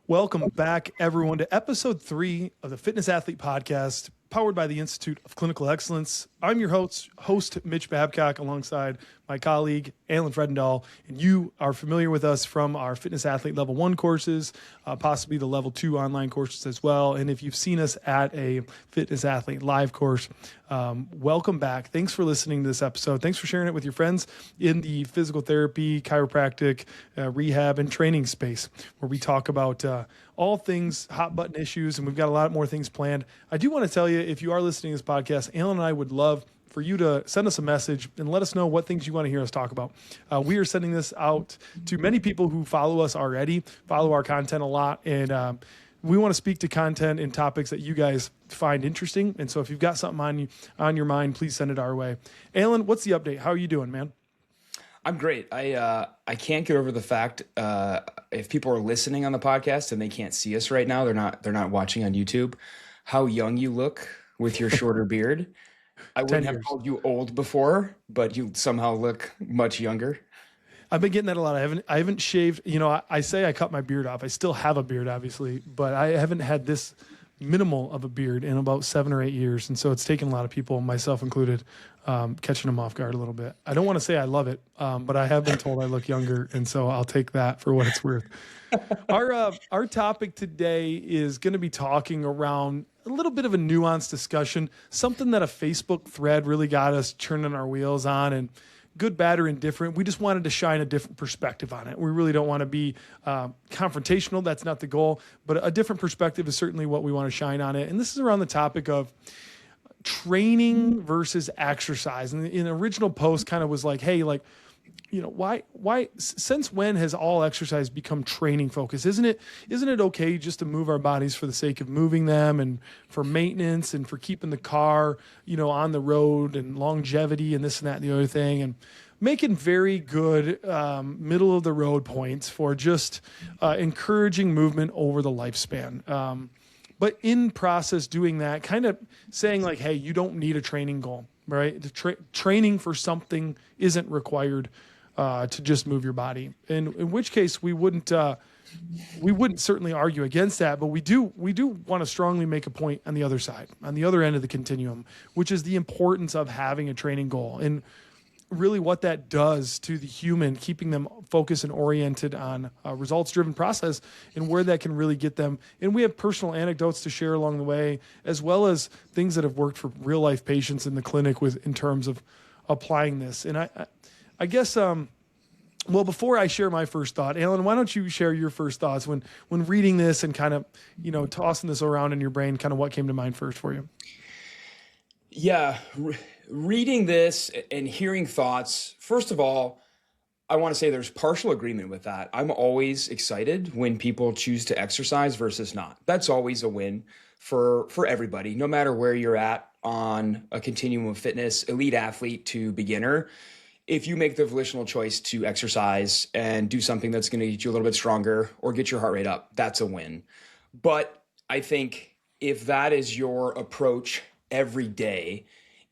Welcome back, everyone, to episode 3 of the Fitness Athlete Podcast, powered by the Institute of Clinical Excellence. I'm your host Mitch Babcock, alongside my colleague, Alan Fredendall, and you are familiar with us from our Fitness Athlete Level 1 courses, possibly the Level 2 online courses as well. And if you've seen us at a Fitness Athlete Live course, welcome back. Thanks for listening to this episode. Thanks for sharing it with your friends in the physical therapy, chiropractic, rehab, and training space, where we talk about all things hot button issues, and we've got a lot more things planned. I do want to tell you, if you are listening to this podcast, Alan and I would love for you to send us a message and let us know what things you want to hear us talk about. We are sending this out to many people who follow us already, follow our content a lot, and we want to speak to content and topics that you guys find interesting. And so if you've got something on your mind, please send it our way. Alan, what's the update? How are you doing, man? I'm great. I can't get over the fact if people are listening on the podcast and they can't see us right now, they're not watching on YouTube, how young you look with your shorter beard. I wouldn't have called you old before, but you somehow look much younger. I've been getting that a lot. I haven't shaved. You know, I say I cut my beard off. I still have a beard, obviously, but I haven't had this minimal of a beard in about 7 or 8 years. And so it's taken a lot of people, myself included, catching them off guard a little bit. I don't want to say I love it, but I have been told I look younger. And so I'll take that for what it's worth. Our topic today is going to be talking around a little bit of a nuanced discussion, something that a Facebook thread really got us churning our wheels on, and good, bad, or indifferent. We just wanted to shine a different perspective on it. We really don't want to be confrontational. That's not the goal, but a different perspective is certainly what we want to shine on it. And this is around the topic of training versus exercise. And the original post kind of was like, hey, like, you know, why, since when has all exercise become training focused? Isn't it okay just to move our bodies for the sake of moving them, and for maintenance, and for keeping the car, you know, on the road, and longevity, and this and that and the other thing, and making very good middle of the road points for just encouraging movement over the lifespan. But in process doing that, kind of saying like, hey, you don't need a training goal, right? Training for something isn't required to just move your body. And in which case we wouldn't certainly argue against that, but we do want to strongly make a point on the other side, on the other end of the continuum, which is the importance of having a training goal, and really what that does to the human, keeping them focused and oriented on a results-driven process, and where that can really get them. And we have personal anecdotes to share along the way, as well as things that have worked for real-life patients in the clinic in terms of applying this. And I guess, well, before I share my first thought, Alan, why don't you share your first thoughts when reading this and kind of, you know, tossing this around in your brain, kind of what came to mind first for you? Yeah, reading this and hearing thoughts, first of all, I want to say there's partial agreement with that. I'm always excited when people choose to exercise versus not. That's always a win for everybody, no matter where you're at on a continuum of fitness, elite athlete to beginner. If you make the volitional choice to exercise and do something that's going to get you a little bit stronger or get your heart rate up, that's a win. But I think if that is your approach every day,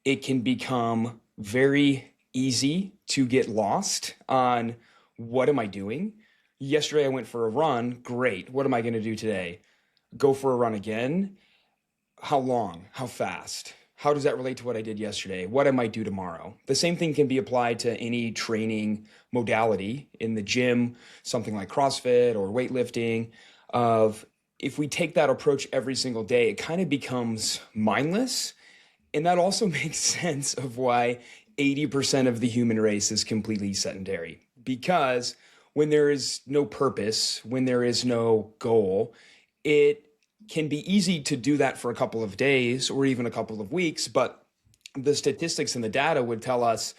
it can become very easy to get lost on what am I doing? Yesterday I went for a run. Great. What am I going to do today? Go for a run again. How long? How fast? How does that relate to what I did yesterday? What I might do tomorrow? The same thing can be applied to any training modality in the gym, something like CrossFit or weightlifting. If we take that approach every single day, it kind of becomes mindless. And that also makes sense of why 80% of the human race is completely sedentary. Because when there is no purpose, when there is no goal, it can be easy to do that for a couple of days or even a couple of weeks. But the statistics and the data would tell us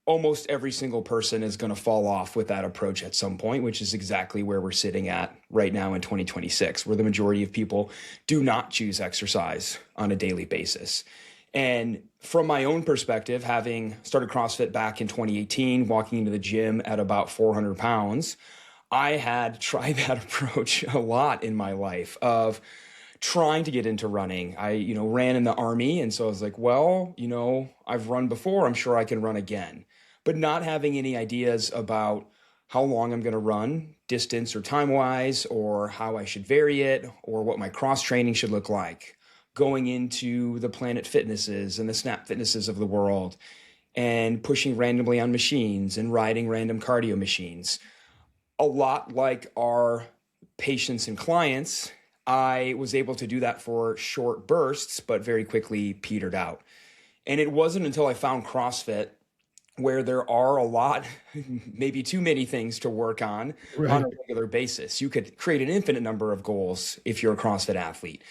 almost every single person is going to fall off with that approach at some point, which is exactly where we're sitting at right now in 2026, where the majority of people do not choose exercise on a daily basis. And from my own perspective, having started CrossFit back in 2018, walking into the gym at about 400 pounds, I had tried that approach a lot in my life of trying to get into running. I, ran in the Army. And so I was like, well, I've run before, I'm sure I can run again. But not having any ideas about how long I'm going to run, distance or time wise, or how I should vary it, or what my cross training should look like, going into the Planet Fitnesses and the Snap Fitnesses of the world, and pushing randomly on machines and riding random cardio machines. A lot like our patients and clients, I was able to do that for short bursts, but very quickly petered out. And it wasn't until I found CrossFit, where there are a lot, maybe too many things to work on Right. a regular basis. You could create an infinite number of goals if you're a CrossFit athlete.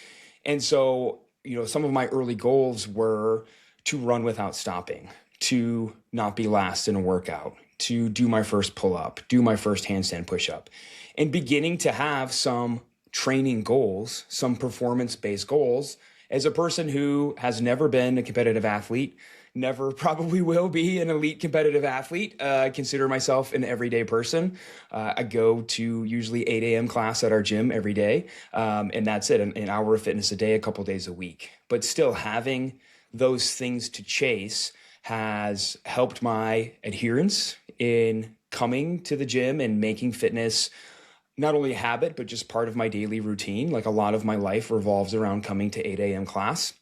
And so, some of my early goals were to run without stopping, to not be last in a workout, to do my first pull-up, do my first handstand push-up, and beginning to have some training goals, some performance-based goals. As a person who has never been a competitive athlete, never probably will be an elite competitive athlete, I consider myself an everyday person. I go to usually 8 a.m. class at our gym every day, and that's it, an hour of fitness a day, a couple days a week. But still having those things to chase has helped my adherence in coming to the gym and making fitness not only a habit, but just part of my daily routine. Like, a lot of my life revolves around coming to 8 a.m. class,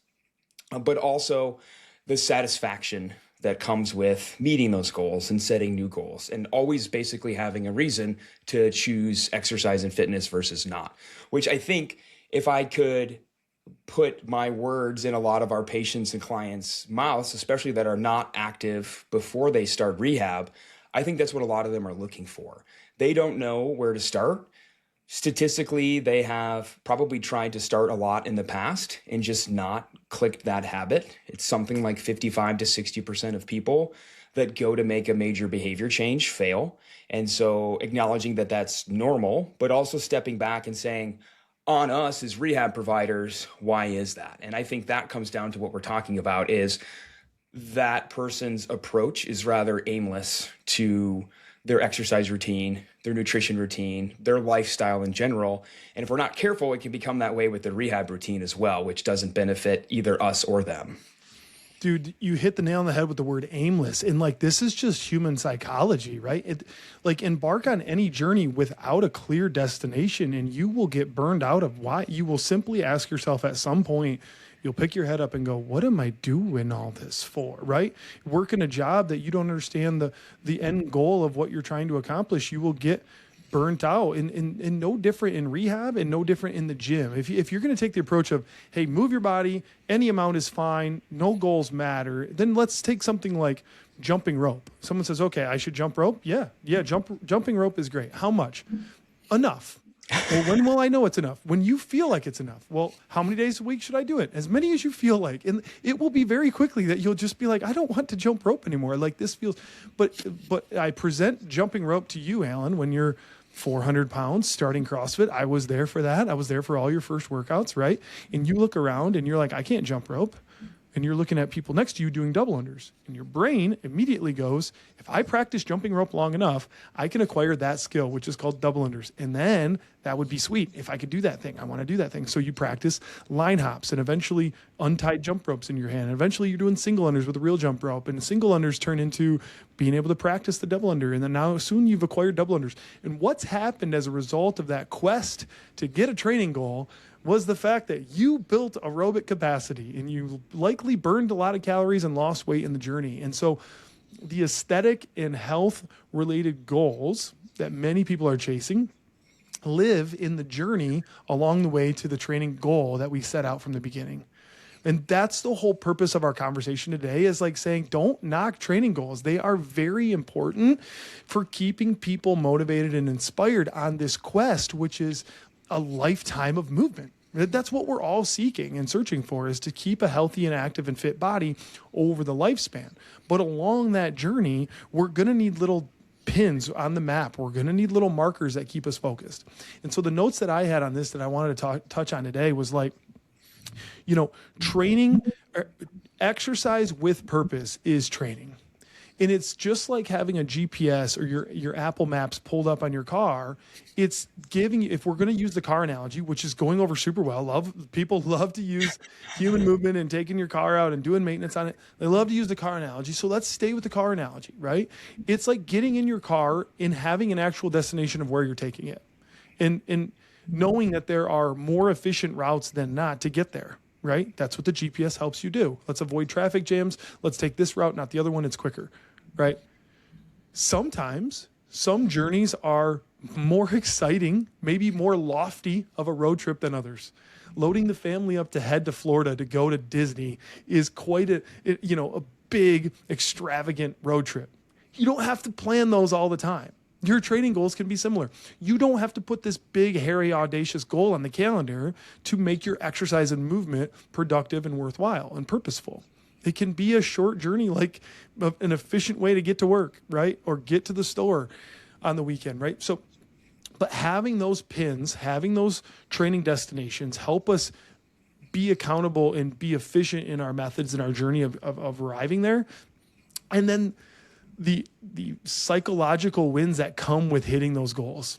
but also the satisfaction that comes with meeting those goals and setting new goals, and always basically having a reason to choose exercise and fitness versus not, which I think if I could put my words in a lot of our patients and clients' mouths, especially that are not active before they start rehab, I think that's what a lot of them are looking for. They don't know where to start. Statistically, they have probably tried to start a lot in the past and just not clicked that habit. It's something like 55 to 60% of people that go to make a major behavior change fail. And so acknowledging that that's normal, but also stepping back and saying, on us as rehab providers, why is that? And I think that comes down to what we're talking about, is that person's approach is rather aimless to their exercise routine, their nutrition routine, their lifestyle in general. And if we're not careful, it can become that way with the rehab routine as well, which doesn't benefit either us or them. Dude, you hit the nail on the head with the word aimless. And like, this is just human psychology, right? Embark on any journey without a clear destination, and you will get burned out of why. You will simply ask yourself at some point, you'll pick your head up and go, what am I doing all this for, right? Working a job that you don't understand the end goal of what you're trying to accomplish, you will get burnt out, and no different in rehab and no different in the gym. If you're going to take the approach of, hey, move your body, any amount is fine, no goals matter, then let's take something like jumping rope. Someone says, okay, I should jump rope. Yeah. Jumping rope is great. How much? Enough. Well, when will I know it's enough? When you feel like it's enough. Well, how many days a week should I do it? As many as you feel like. And it will be very quickly that you'll just be like, I don't want to jump rope anymore. Like, this feels, but I present jumping rope to you, Alan, when you're 400 pounds starting CrossFit. I was there for that. I was there for all your first workouts, right? And you look around and you're like, I can't jump rope. And you're looking at people next to you doing double unders. And your brain immediately goes, if I practice jumping rope long enough, I can acquire that skill, which is called double unders. And then that would be sweet. If I could do that thing, I want to do that thing. So you practice line hops and eventually untied jump ropes in your hand. And eventually you're doing single unders with a real jump rope. And single unders turn into being able to practice the double under. And then now soon you've acquired double unders. And what's happened as a result of that quest to get a training goal was the fact that you built aerobic capacity, and you likely burned a lot of calories and lost weight in the journey. And so the aesthetic and health related goals that many people are chasing live in the journey along the way to the training goal that we set out from the beginning. And that's the whole purpose of our conversation today, is like saying, don't knock training goals. They are very important for keeping people motivated and inspired on this quest, which is a lifetime of movement. That's what we're all seeking and searching for, is to keep a healthy and active and fit body over the lifespan. But along that journey, we're going to need little pins on the map. We're going to need little markers that keep us focused. And so the notes that I had on this that I wanted to touch on today was like, training, exercise with purpose is training. And it's just like having a GPS or your Apple Maps pulled up on your car. It's giving you, if we're going to use the car analogy, which is going over super well, people love to use human movement and taking your car out and doing maintenance on it. They love to use the car analogy. So let's stay with the car analogy, right? It's like getting in your car and having an actual destination of where you're taking it. And knowing that there are more efficient routes than not to get there, right? That's what the GPS helps you do. Let's avoid traffic jams. Let's take this route, not the other one. It's quicker, right? Sometimes some journeys are more exciting, maybe more lofty of a road trip than others. Loading the family up to head to Florida to go to Disney is quite a big, extravagant road trip. You don't have to plan those all the time. Your training goals can be similar. You don't have to put this big, hairy, audacious goal on the calendar to make your exercise and movement productive and worthwhile and purposeful. It can be a short journey, like an efficient way to get to work, right? Or get to the store on the weekend, right? So, but having those pins, having those training destinations help us be accountable and be efficient in our methods and our journey of arriving there. And then the psychological wins that come with hitting those goals.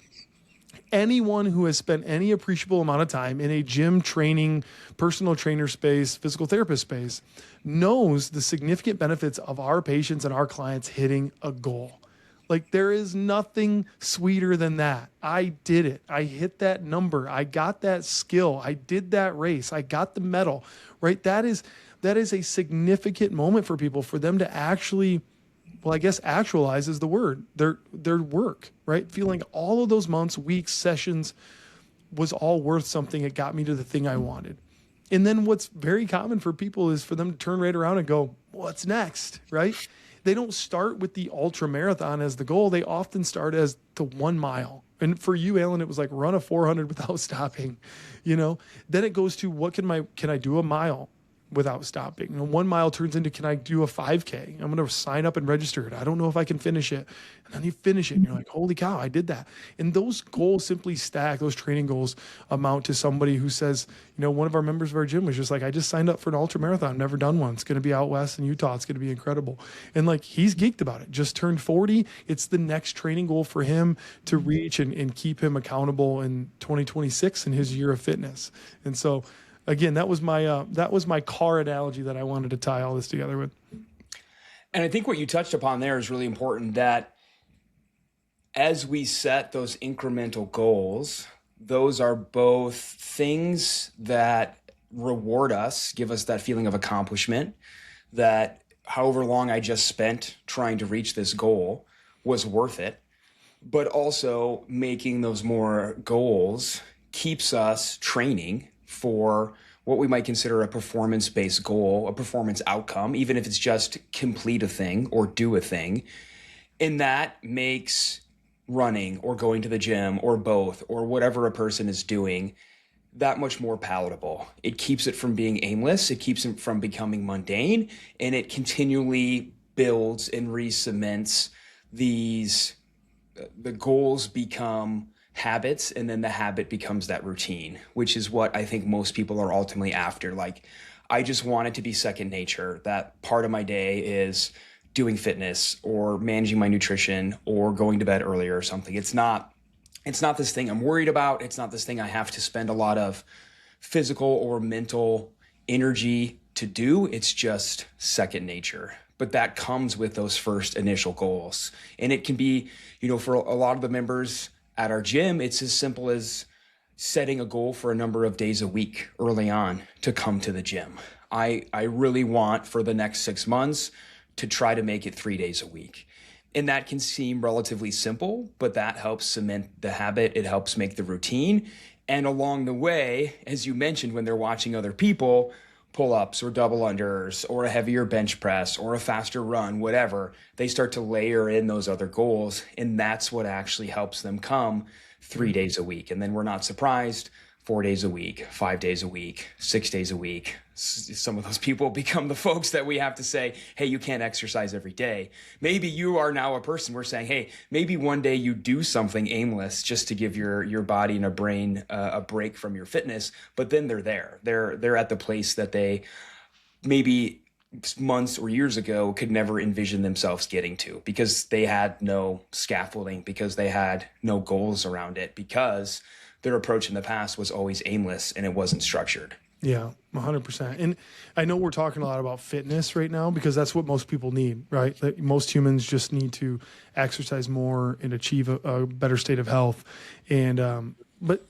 Anyone who has spent any appreciable amount of time in a gym training, personal trainer space, physical therapist space, knows the significant benefits of our patients and our clients hitting a goal. Like, there is nothing sweeter than that. I did it. I hit that number. I got that skill. I did that race. I got the medal, right? That is a significant moment for people, for them to actually, well, I guess actualize is the word, their work, right? Feeling all of those months, weeks, sessions was all worth something. It got me to the thing I wanted. And then what's very common for people is for them to turn right around and go, what's next, right? They don't start with the ultra marathon as the goal. They often start as the 1 mile. And for you, Alan, it was like run a 400 without stopping, Then it goes to can I do a mile without stopping? 1 mile turns into, can I do a 5K? I'm going to sign up and register it. I don't know if I can finish it. And then you finish it and you're like, holy cow, I did that. And those goals simply stack. Those training goals amount to somebody who says, one of our members of our gym was just like, I just signed up for an ultra marathon. Never done one. It's going to be out west in Utah. It's going to be incredible. And like, he's geeked about it. Just turned 40. It's the next training goal for him to reach and keep him accountable in 2026 in his year of fitness. And so, again, that was my car analogy that I wanted to tie all this together with. And I think what you touched upon there is really important, that as we set those incremental goals, those are both things that reward us, give us that feeling of accomplishment, that however long I just spent trying to reach this goal was worth it, but also making those more goals keeps us training for what we might consider a performance-based goal, a performance outcome, even if it's just complete a thing or do a thing. And that makes running or going to the gym or both or whatever a person is doing that much more palatable. It keeps it from being aimless. It keeps it from becoming mundane, and it continually builds and re-cements the goals become habits, and then the habit becomes that routine, which is what I think most people are ultimately after. Like, I just want it to be second nature. That part of my day is doing fitness or managing my nutrition or going to bed earlier or something. It's not this thing I'm worried about. It's not this thing I have to spend a lot of physical or mental energy to do. It's just second nature. But that comes with those first initial goals. And it can be, for a lot of the members at our gym, it's as simple as setting a goal for a number of days a week early on to come to the gym. I really want for the next 6 months to try to make it 3 days a week. And that can seem relatively simple, but that helps cement the habit. It helps make the routine. And along the way, as you mentioned, when they're watching other people, pull-ups or double unders or a heavier bench press or a faster run, whatever, they start to layer in those other goals. And that's what actually helps them come 3 days a week. And then we're not surprised, 4 days a week, 5 days a week, 6 days a week. Some of those people become the folks that we have to say, hey, you can't exercise every day. Maybe you are now a person we're saying, hey, maybe one day you do something aimless just to give your body and a brain a break from your fitness. But then they're there. They're at the place that they maybe months or years ago could never envision themselves getting to, because they had no scaffolding, because they had no goals around it, because their approach in the past was always aimless and it wasn't structured. Yeah, 100%. And I know we're talking a lot about fitness right now because that's what most people need, right? Like most humans just need to exercise more and achieve a better state of health. And, but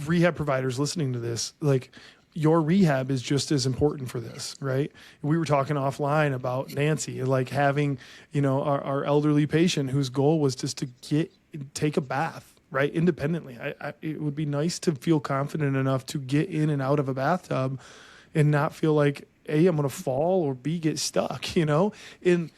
rehab providers listening to this, like your rehab is just as important for this, right? We were talking offline about Nancy, like having, our elderly patient whose goal was just to take a bath, right? Independently. It would be nice to feel confident enough to get in and out of a bathtub and not feel like A, I'm going to fall, or B, get stuck, and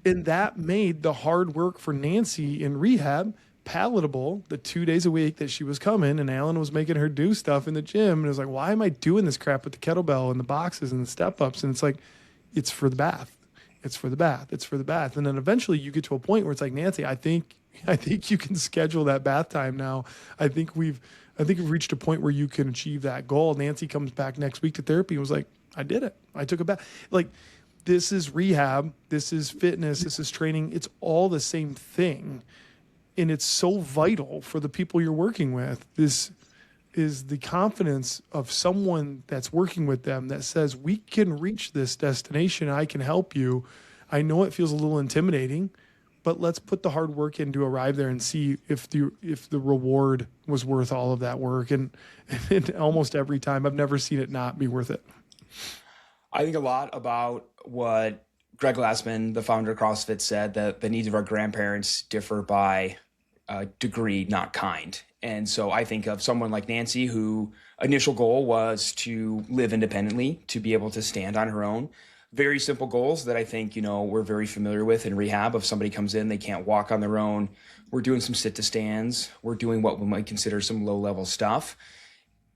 that made the hard work for Nancy in rehab palatable. The 2 days a week that she was coming and Alan was making her do stuff in the gym. And it was like, why am I doing this crap with the kettlebell and the boxes and the step ups? And it's like, it's for the bath. It's for the bath. It's for the bath. And then eventually you get to a point where it's like, Nancy, I think you can schedule that bath time now. I think we've reached a point where you can achieve that goal. Nancy comes back next week to therapy and was like, I did it. I took a bath. Like, this is rehab. This is fitness. This is training. It's all the same thing. And it's so vital for the people you're working with. This is the confidence of someone that's working with them that says, we can reach this destination. I can help you. I know it feels a little intimidating, but let's put the hard work in to arrive there and see if the reward was worth all of that work. And almost every time, I've never seen it not be worth it. I think a lot about what Greg Glassman, the founder of CrossFit, said, that the needs of our grandparents differ by degree, not kind. And so I think of someone like Nancy, who initial goal was to live independently, to be able to stand on her own. Very simple goals that I think, we're very familiar with in rehab. If somebody comes in, they can't walk on their own, we're doing some sit to stands. We're doing what we might consider some low level stuff.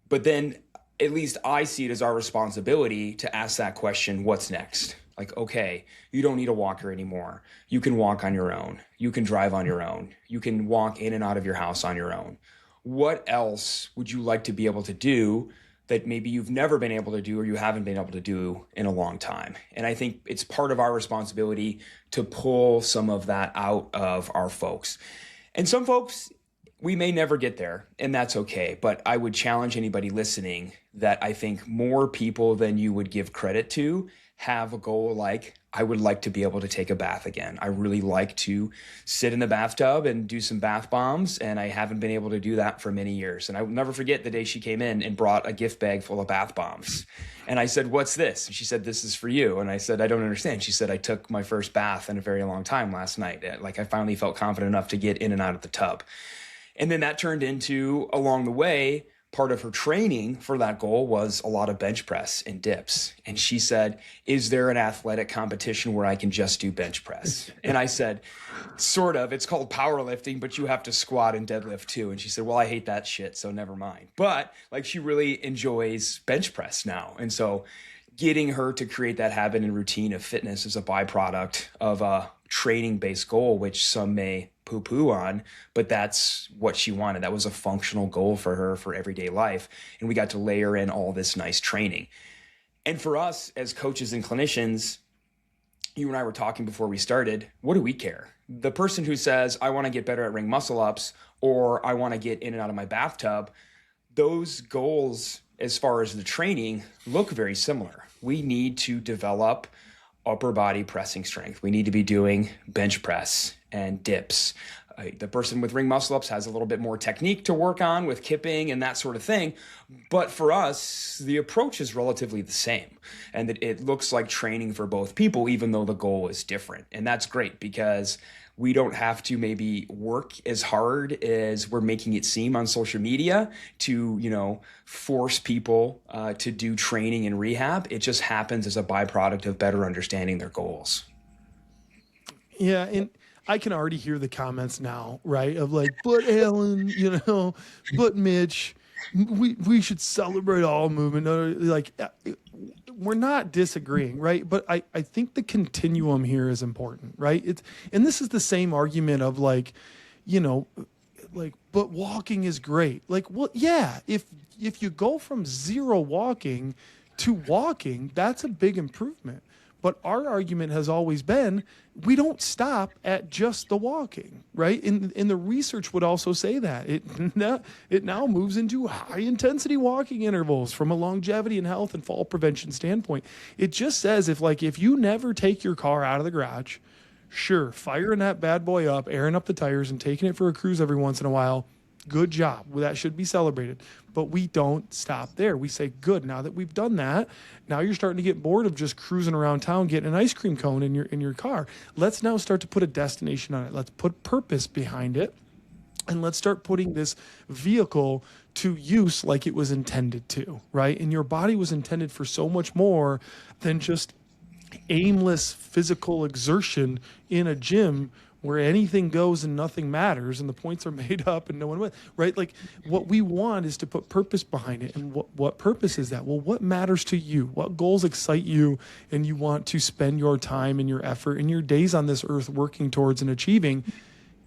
But then at least I see it as our responsibility to ask that question, what's next? Like, okay, you don't need a walker anymore. You can walk on your own. You can drive on your own. You can walk in and out of your house on your own. What else would you like to be able to do that maybe you've never been able to do, or you haven't been able to do in a long time? And I think it's part of our responsibility to pull some of that out of our folks. And some folks, we may never get there, and that's okay. But I would challenge anybody listening that I think more people than you would give credit to have a goal like, I would like to be able to take a bath again. I really like to sit in the bathtub and do some bath bombs, and I haven't been able to do that for many years. And I will never forget the day she came in and brought a gift bag full of bath bombs. And I said, what's this? And she said, this is for you. And I said, I don't understand. She said, I took my first bath in a very long time last night. Like, I finally felt confident enough to get in and out of the tub. And then that turned into, along the way, part of her training for that goal was a lot of bench press and dips. And she said, is there an athletic competition where I can just do bench press? And I said, sort of. It's called powerlifting, but you have to squat and deadlift too. And she said, well, I hate that shit, so never mind. But like, she really enjoys bench press now. And so getting her to create that habit and routine of fitness is a byproduct of a training-based goal, which some may poo-poo on, but that's what she wanted. That was a functional goal for her for everyday life. And we got to layer in all this nice training. And for us as coaches and clinicians, you and I were talking before we started, what do we care? The person who says, I want to get better at ring muscle ups, or I want to get in and out of my bathtub, those goals, as far as the training, look very similar. We need to develop upper body pressing strength. We need to be doing bench press and dips. The person with ring muscle ups has a little bit more technique to work on with kipping and that sort of thing. But for us, the approach is relatively the same. And it looks like training for both people, even though the goal is different. And that's great, because we don't have to maybe work as hard as we're making it seem on social media to, force people to do training and rehab. It just happens as a byproduct of better understanding their goals. Yeah. And I can already hear the comments now, right? Of like, but Alan, but Mitch, we should celebrate all movement. Like, we're not disagreeing, right? But I think the continuum here is important, right? And this is the same argument of like, but walking is great. Like, well, yeah, if you go from zero walking to walking, that's a big improvement. But our argument has always been, we don't stop at just the walking, right? And the research would also say that it now moves into high intensity walking intervals from a longevity and health and fall prevention standpoint. It just says if you never take your car out of the garage, sure, firing that bad boy up, airing up the tires and taking it for a cruise every once in a while, good job. Well, that should be celebrated. But we don't stop there. We say, good, now that we've done that, now you're starting to get bored of just cruising around town getting an ice cream cone in your car. Let's now start to put a destination on it. Let's put purpose behind it. And let's start putting this vehicle to use like it was intended to, right? And your body was intended for so much more than just aimless physical exertion in a gym where anything goes and nothing matters and the points are made up and no one wins, right? Like what we want is to put purpose behind it. And what purpose is that? Well, what matters to you? What goals excite you and you want to spend your time and your effort and your days on this earth working towards and achieving?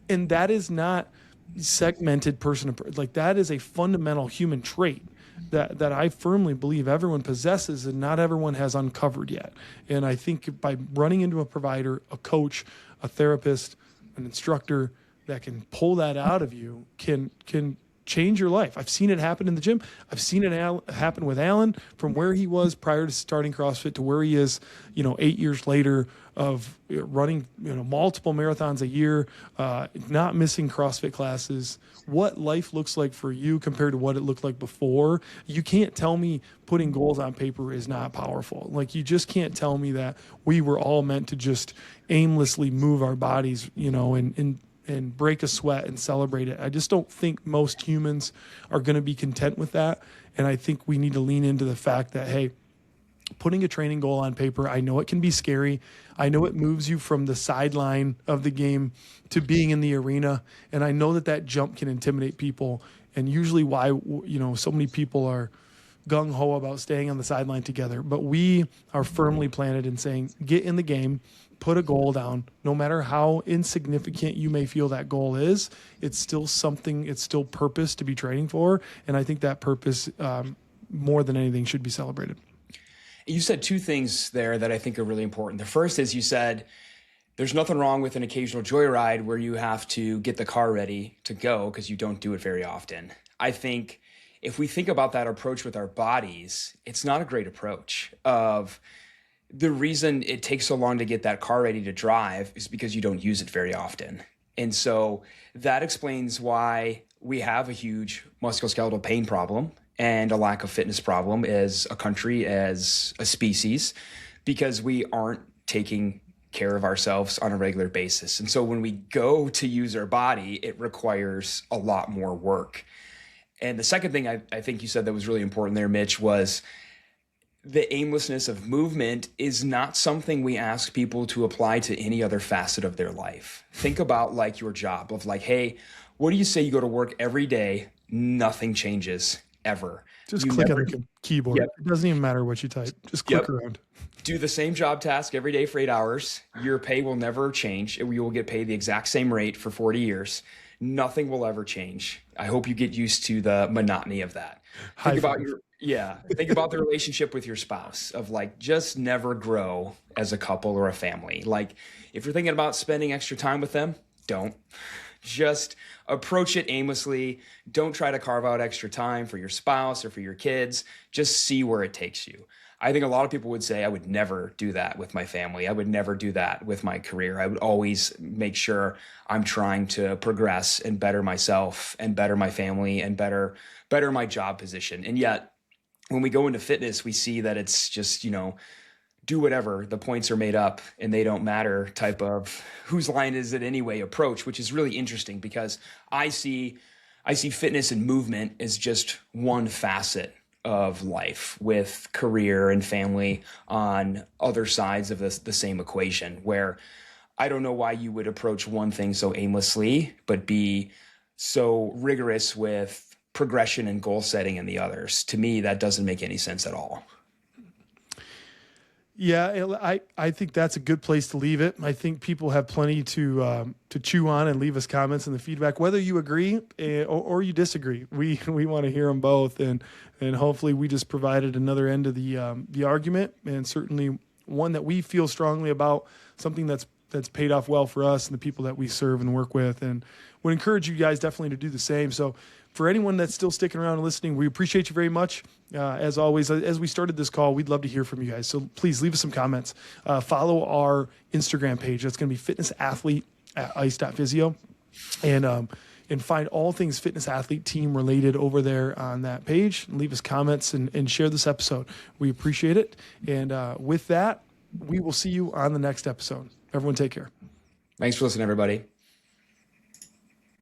And that is not segmented person to like that is a fundamental human trait that I firmly believe everyone possesses and not everyone has uncovered yet. And I think by running into a provider, a coach, a therapist, an instructor that can pull that out of you can change your life. I've seen it happen in the gym. I've seen it happen with Alan from where he was prior to starting CrossFit to where he is, 8 years later of running, multiple marathons a year, not missing CrossFit classes, what life looks like for you compared to what it looked like before. You can't tell me putting goals on paper is not powerful. Like you just can't tell me that we were all meant to just aimlessly move our bodies, and break a sweat and celebrate it. I just don't think most humans are going to be content with that. And I think we need to lean into the fact that, hey, putting a training goal on paper, I know it can be scary. I know it moves you from the sideline of the game to being in the arena. And I know that jump can intimidate people. And usually why, so many people are gung-ho about staying on the sideline together. But we are firmly planted in saying, get in the game, put a goal down. No matter how insignificant you may feel that goal is, it's still something, it's still purpose to be training for. And I think that purpose, more than anything, should be celebrated. You said two things there that I think are really important. The first is you said there's nothing wrong with an occasional joyride where you have to get the car ready to go because you don't do it very often. I think if we think about that approach with our bodies, it's not a great approach. The reason it takes so long to get that car ready to drive is because you don't use it very often. And so that explains why we have a huge musculoskeletal pain problem and a lack of fitness problem as a country, as a species, because we aren't taking care of ourselves on a regular basis. And so when we go to use our body, it requires a lot more work. And the second thing I think you said that was really important there, Mitch, was the aimlessness of movement is not something we ask people to apply to any other facet of their life. Think about like your job of like, hey, what do you say you go to work every day? Nothing changes ever. Just click on the keyboard. Yep. It doesn't even matter what you type. Just click around. Do the same job task every day for 8 hours. Your pay will never change. You will get paid the exact same rate for 40 years. Nothing will ever change. I hope you get used to the monotony of that. Think about the relationship with your spouse of like, just never grow as a couple or a family. Like if you're thinking about spending extra time with them, don't. Just approach it aimlessly. Don't try to carve out extra time for your spouse or for your kids. Just see where it takes you. I think a lot of people would say, I would never do that with my family. I would never do that with my career. I would always make sure I'm trying to progress and better myself and better my family and better my job position. And yet when we go into fitness, we see that it's just, do whatever, the points are made up and they don't matter type of whose line is it anyway approach, which is really interesting because I see fitness and movement as just one facet of life with career and family on other sides of the same equation, where I don't know why you would approach one thing so aimlessly, but be so rigorous with progression and goal setting in the others. To me, that doesn't make any sense at all. Yeah, I think that's a good place to leave it. I think people have plenty to chew on and leave us comments in the feedback, whether you agree or you disagree. We want to hear them both, and hopefully we just provided another end of the argument. And certainly one that we feel strongly about, something that's paid off well for us and the people that we serve and work with, and would encourage you guys definitely to do the same. So for anyone that's still sticking around and listening, we appreciate you very much. As always, as we started this call, we'd love to hear from you guys. So please leave us some comments. Follow our Instagram page. That's going to be Fitness Athlete at ice.physio. And find all things Fitness Athlete team related over there on that page. Leave us comments and share this episode. We appreciate it. And with that, we will see you on the next episode. Everyone take care. Thanks for listening, everybody.